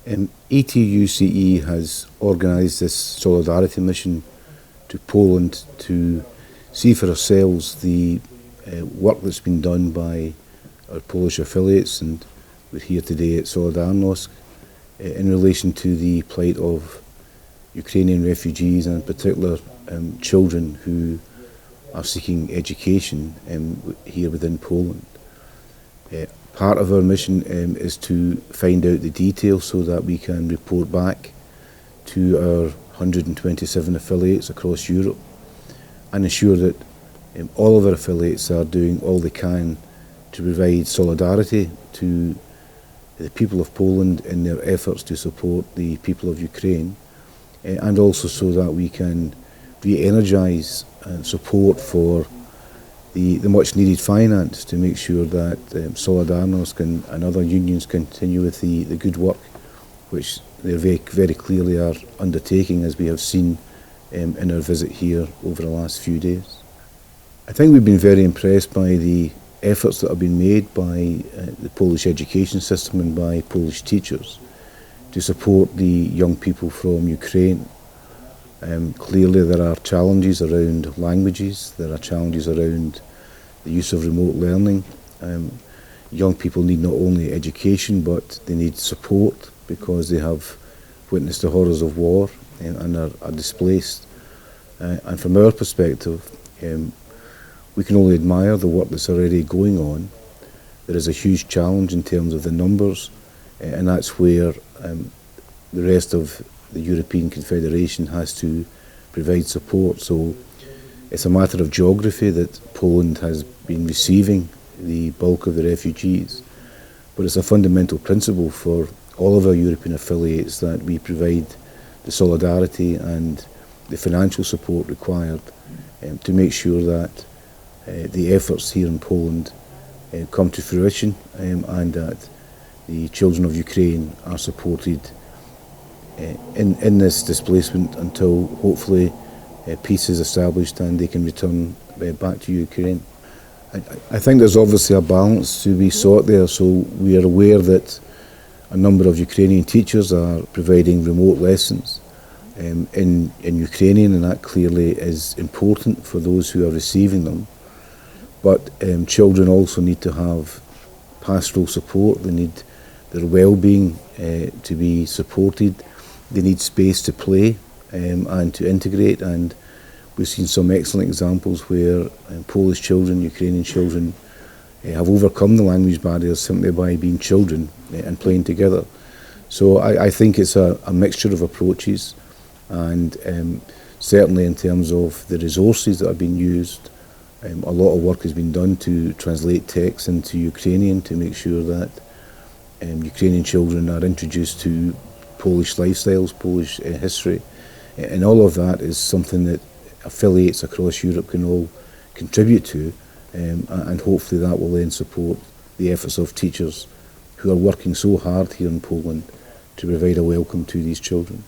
ETUCE has organised this solidarity mission to Poland to see for ourselves the work that's been done by our Polish affiliates, and we're here today at Solidraność in relation to the plight of Ukrainian refugees, and in particular children who are seeking education here within Poland. Part of our mission is to find out the details so that we can report back to our 127 affiliates across Europe and ensure that all of our affiliates are doing all they can to provide solidarity to the people of Poland in their efforts to support the people of Ukraine, and also so that we can re-energise support for the much needed finance to make sure that Solidarność and other unions continue with the good work which they very clearly are undertaking, as we have seen in our visit here over the last few days. I think we've been very impressed by the efforts that have been made by the Polish education system and by Polish teachers to support the young people from Ukraine. Clearly there are challenges around languages, there are challenges around the use of remote learning. Young people need not only education, but they need support because they have witnessed the horrors of war and are displaced. And from our perspective, we can only admire the work that's already going on. There is a huge challenge in terms of the numbers, and that's where the rest of the European Confederation has to provide support. So it's a matter of geography that Poland has been receiving the bulk of the refugees, but it's a fundamental principle for all of our European affiliates that we provide the solidarity and the financial support required to make sure that the efforts here in Poland come to fruition, and that the children of Ukraine are supported in this displacement until hopefully peace is established and they can return back to Ukraine. I think there's obviously a balance to be sought there, so we are aware that a number of Ukrainian teachers are providing remote lessons in Ukrainian, and that clearly is important for those who are receiving them. But children also need to have pastoral support, they need their well-being to be supported, they need space to play and to integrate, and we've seen some excellent examples where Polish children, Ukrainian children have overcome the language barriers simply by being children and playing together. So I think it's a mixture of approaches, and certainly in terms of the resources that have been used, a lot of work has been done to translate text into Ukrainian to make sure that Ukrainian children are introduced to Polish lifestyles, Polish history, and all of that is something that affiliates across Europe can all contribute to, and hopefully that will then support the efforts of teachers who are working so hard here in Poland to provide a welcome to these children.